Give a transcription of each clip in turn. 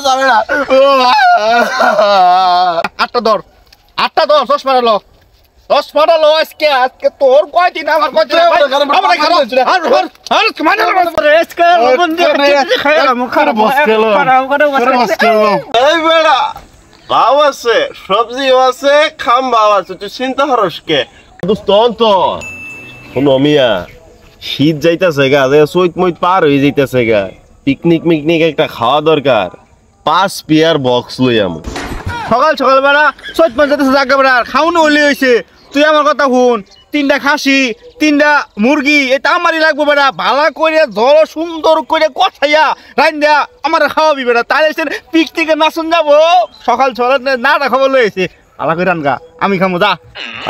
যাবে না। আটটা ধর, চশমাটা লো, আজকে তোর কয়দিন আমার ভাও আছে, সবজিও আছে, খাম্বাও আছে, তুই চিন্তা করস কে? শোনো মিয়া, শীত যাইতেছে গা, চৈত মৈত পার হয়ে যাইতেছে গা, পিকনিক একটা খাওয়া দরকার। 5 পেয়ার বক্স লই আমি সকাল সকাল বেড়া চৈত মাস যেতেছে জাগা বেড়া খাওয়ানো হইলে হয়েছে। তুই আমার কথা শুন, 3টা খাসি 3টা মুরগি এটা আমারই লাগবো বেড়া। ভালো করে জল সুন্দর করে কষাইয়া রাইন দেয়া আমার খাওয়াবি বেড়া। তাই পিকনিকে নাচুন যাবো, সকাল সকাল না খাবো লইছে ভালো করে রানগা, আমি খামো যা।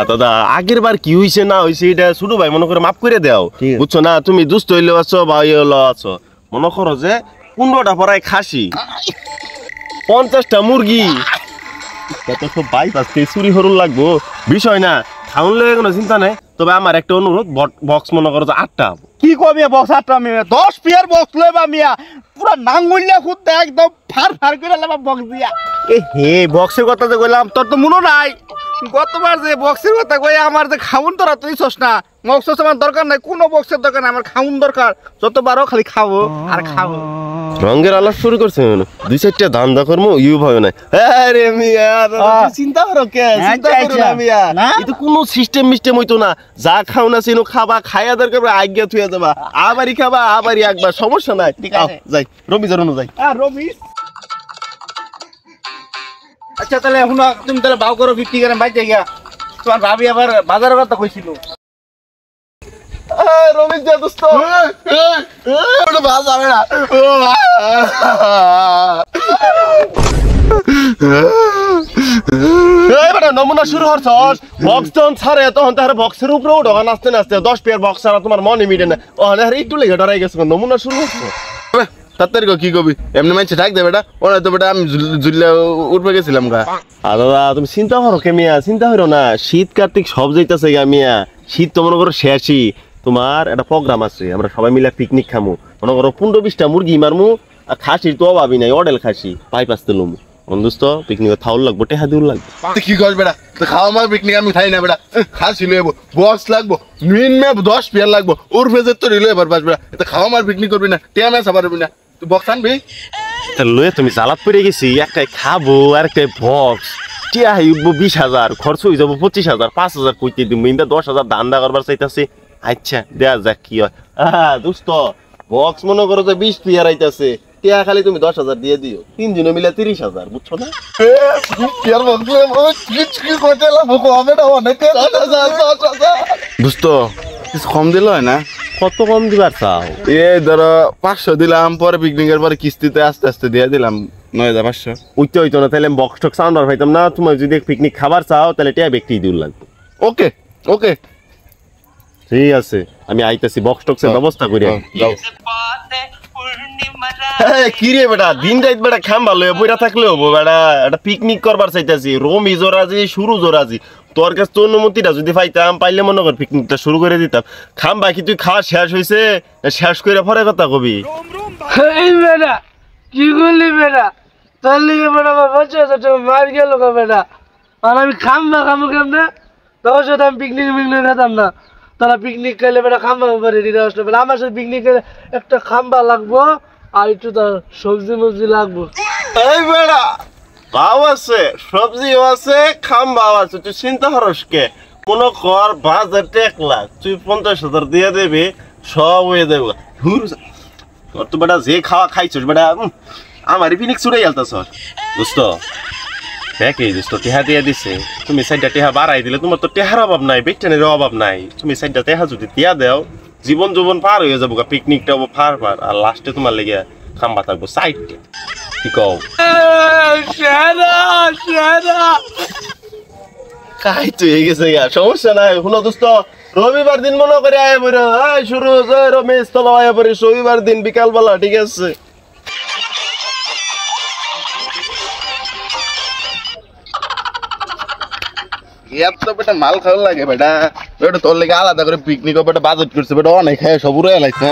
দাদা আগের বার কি হইছে না হইছে এটা ছোট ভাই মনে করে মাফ করে দাও, বুঝছো না? তুমি দুষ্ট হইলেও আছো বা হইলেও আছো। মনে করো যে 15টা পরায় খাসি, 50টা মুরগি, কত সব বাইপাস চুরি হরুন লাগবো বিষয় না। খাউন লেগে কোনো চিন্তা নাই, তবে আমার একটা অনুরোধ, বক্স মনে করো যে 8টা। কি কমিয়া বক্স 8টা মিয়া 10 পেয়ার বক্স লইবা মিয়া, পুরা নাঙ্গুলিয়া খুদ একদম ফার করে লাবা বক্স দিয়া। এ হে বক্সের কথা যে কইলাম তোর তো মনে নাই? গতবার যে বক্সের কথা কই আমার যে খাউন তোরা তুই চস না, বক্স আমার দরকার নাই, কোনো বক্সের দরকার নাই, আমার খাউন দরকার। যতবারও খালি খাবো আর খাবো। রঙের আলাপ শুরু করছে 2-4টা ধান্দা কর্ম ইউ ভাবে না। আরে মিয়া চিন্তা করো কে? চিন্তা করো না মিয়া, এটা কোনো সিস্টেম মিস্টেম হইতো না। যা খাও না সেনো খাবা, খাইয়া দরকার আজ্ঞা থুয়া যাবা, আবারই খাবা আবারই একবার, সমস্যা নাই। ঠিক আছে যাই, রমিজ রনু যাই। রমিজ আচ্ছা তাহলে এখন তুমি তাহলে বাউ করো, বিক্রি করেন বাইতে গিয়া। তোমার ভাবি আবার বাজারের কথা কইছিল। রমিজ যা দোস্ত, যাবে না। নমুনা শুরু হচ্ছস, বক্স যখন ছাড়ে তখন তার বক্সের উপরে উঠো নাচতে নাচতে। 10 পেয়ার বক্স ছাড়া তোমার মনে মিটে না। একটু লেগে ডরাই গেছে, নমুনা শুরু হচ্ছে। তাড়াতাড়ি কি কবি এমনি মাইছে ডাক দে বেটা, ওরা তো বেটা আমি জুল্লা উঠবে গেছিলাম গা। দাদা তুমি চিন্তা করো কে মিয়া, চিন্তা করো না। শীত কার্তিক সব যাইতেছে গা মিয়া, শীত তো মনে করো শেষই। তোমার একটা প্রোগ্রাম আছে, আমরা সবাই মিলে পিকনিক খামু। মনে করো 15-20টা মুরগি মারমু, আর খাসির তো অভাবই নাই, অডেল খাসি পাইপ আসতে লমু। বন্ধুস্ত পিকনিক থাউল লাগবো, টেহা দিউল লাগবে। তুই কি কর বেটা, তো খাওয়া আমার পিকনিক আমি খাই না বেটা। খাসি লইব, বক্স লাগবো, মিনিমাম 10 পেয়ার লাগবো, ওর ভেজে তো রিলে এবার বাস বেটা। এটা খাওয়া আমার পিকনিক করবি না, টিয়া ম্যাচ পারবি না, তুই বক্স আনবি। লয়ে তুমি জ্বালাত পড়ে গেছি, একটাই খাবো আর একটাই বক্স। টিয়া হইব 20,000, খরচ হয়ে যাবো 25,000, 5,000 কইতে দিব। 10,000 ধান্দা করবার চাইতাছি। আচ্ছা দেয়া যাক কি হয়। দোস্ত বক্স মনে করো যে 20 পেয়ার আইতাছে, টিয়া খালি তুমি 10,000 দিয়ে দিও, 3 জন মিলে 30,000, বুঝছো না? দোস্ত কিছু কম দিল হয় না? কত কম দিবার চাও? এই ধরো 500 দিলাম, পরে পিকনিকের পরে কিস্তিতে আস্তে আস্তে দিয়ে দিলাম 9,500। উঠতে হইতো না, তাহলে বক্স টক্স সাউন্ডার পাইতাম না। তুমি যদি পিকনিক খাবার চাও তাহলে টিয়া ব্যক্তি দিউল লাগবে। ওকে ওকে ঠিক আছে, আমি আইতাছি, বক্স টক্সের ব্যবস্থা করি। কি রে বেটা, দিন রাত বেটা খাম্বা লয়ে বইরা থাকলে হবো বেটা? একটা পিকনিক করবার চাইতাছি, রমিজও রাজি, সুরুজও রাজি। তোর কাছে তো অনুমতিটা যদি পাইতাম, পাইলে মনে কর পিকনিকটা শুরু করে দিতাম। খাম্বা কি তুই খাওয়া শেষ হয়েছে? শেষ করে পরে কথা কবি। বেটা কি করলি বেটা? তোর লিগে বেটা মার গেল বেটা। আর আমি খামো কেমনে? তোর সাথে আমি পিকনিক খেতাম না। তারা পিকনিক খেলে বেটা খাম্বা উপরে দিতে আসলো বেটা। আমার সাথে পিকনিক খেলে একটা খাম্বা লাগবো আর একটু তার সবজি মবজি লাগবো। এই বেটা ভাও আছে, সবজিও আছে, খাম্বাও আছে, তুই চিন্তা করস কে? মনে কর বাজার 1 লাখ, তুই 50,000 দিয়ে দেবে, সব হয়ে দেবো। তোর তো বেটা যে খাওয়া খাইছস বেটা, আমারই পিকনিক ছুড়ে গেলতাছ। দোস্ত দেখে দোস্ত টেহা দিয়ে দিছে, তুমি 4টা টেহা বাড়াই দিলে, তোমার তো টেহার অভাব নাই, বেকটানের অভাব নাই। তুমি 4টা টেহা যদি দিয়া দেও, জীবন পার হয়ে যাবো, পিকনিকটা হবো ফার আর লাস্টে তোমার লেগে খাম্বা থাকবো 4টা। কি কও? কাই তো হয়ে গেছে, সমস্যা নাই। শুনো দোস্ত, রবিবার দিন মনে করে আয় বইরা শুরু রমেশ তলা আয় পড়ে রবিবার দিন বিকালবেলা, ঠিক আছে? বেটা মাল খাওয়া লাগে বেটা, বেটা তোর লেগে আলাদা করে পিকনিক বেটা বাজেট করছে বেটা, অনেক খায় সব উড়ে লাগছে।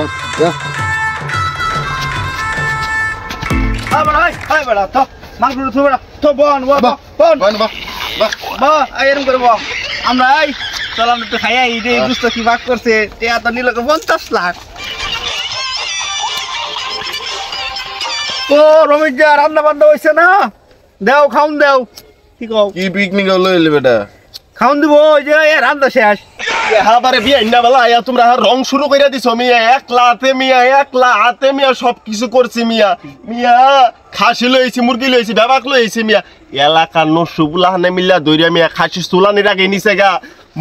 হাই বেড়া তো মাংস তো বেড়া তো বন এরকম করে বল আমরা এই চল আমরা একটু খাইয়া এই যে দুষ্ট কি ভাগ করছে টিয়া তো নিল 50 লাখ ও রমেশ যা রান্না বান্না হইছে না দেও খাউন দেও কি কও কি পিকনিক হলো এলে বেটা খাউন দিব ওই যে রান্না শেষ হাবারে বিয়ে না বলা আয়া তোমরা রং শুরু কইরা দিছো মিয়া একলা হাতে মিয়া সব কিছু করছি মিয়া খাসি লইছি মুরগি লইছি বাবাক লইছি মিয়া এলাকার নসুবুলা হানে মিল্লা দইরা মিয়া খাসি সুলানি রাগে নিছে গা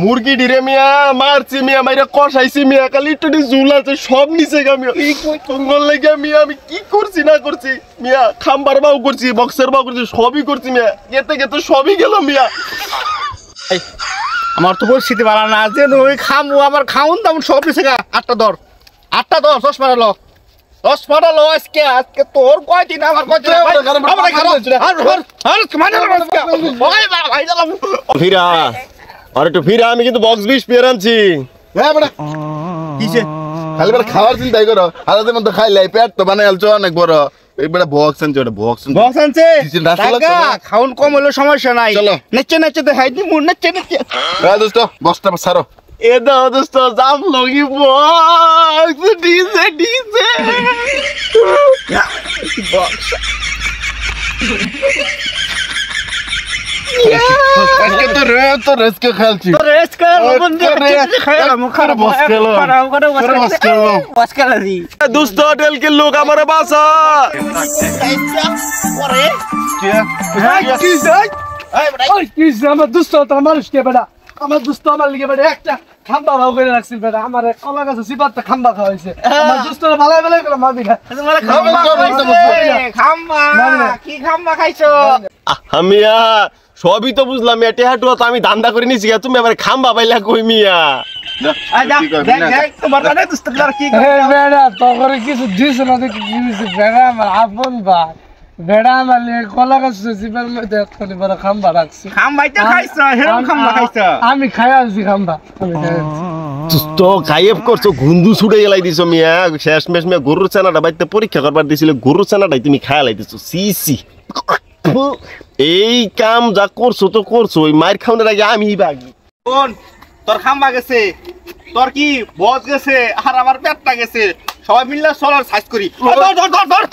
মুরগি ডিরে মিয়া মারছি মিয়া মাইরা কষাইছি মিয়া খালি একটু ঝুল আছে সব নিছে গা মিয়া এই কই কঙ্গল লাগা মিয়া আমি কি করছি না করছি মিয়া খাম্বার বাউ করছি বক্সের বাউ করছি সবই করছি মিয়া গেতে সবই গেল মিয়া আমার তো পরিস্থিতি ভালো না যে ওই খামু আমার খাউন দাম সব নিছে গা 8টা দর 10 পারালো 10 পারালো আজকে তোর কয়দিন আমার কয়দিন ফিরা আর একটু ফিরা আমি কিন্তু বক্স 20 পেয়ার আনছি হ্যাঁ বেটা কিসে খালি বেটা খাওয়ার চিন্তাই করো আলাদা মতো খাইলে পেট তো বানাই আলছো অনেক বড় এই বেটা বক্স আনছে ওটা বক্স আনছে কিসের রাস্তা লাগতো না? খাউন কম হলে সমস্যা নাই চলো। নেচে দেখাই দি মুন নেচে হ্যাঁ দোস্ত বক্সটা ছাড়ো এ দাও দোস্ত জাম লগি বক্স ডিজে আজকে তো রেস্কে খেলছি তো রেস কর লবণ দিয়ে আরে, খাইলা মুখার বস খেলো। বস খেলো। বস খেলা দি দোস্ত টেলকে লোক আমারে বাসা পরে আমার দুস্থ মানুষ কে বেটা আমার দুস্থ আমার লিগে বেটা একটা খাম্বা ভাও করে রাখছি বেটা আমার কলা গাছে সিপাতটা খাম্বা খাওয়াইছে আমার দুস্থ ভালাই করে মারবি না তোমার খাম্বা খাম্বা কি খাম্বা খাইছো আমিয়া সবই তো বুঝলাম এটা হাটুয়া তো আমি ধান্দা করে নিছি তুমি আবার খাম্বা বাইলা কই মিয়া আজা দেখ তোমার কাছে দুস্তদার কি বেড়া তখন কিছু দিস না দেখি কি দিছে বেড়া আমার আপন ভাই বেড়া আমার লিগে কলা গাছে সিপার মধ্যে একটা বড় খাম্বা রাখছি খাম্বাইতে খাইছো হেরম খাম্বা খাইছো আমি খাই আছি খাম্বা আমি খাই আছি তো গায়েব করছো গুন্দু ছুটে গেলাই দিছো মিয়া শেষ মেশ মিয়া গরুর চানাটা বাইতে পরীক্ষা করবার দিছিল গরুর চানাটাই তুমি খায়ালাই দিছো সি এই কাম যা করছো তো করছো ওই মায়ের খাওয়ানোর আগে আমি বাগি কোন তোর খাম্বা গেছে তোর কি বস গেছে আর আমার পেটটা গেছে সবাই মিলে চলার সাইজ করি ধর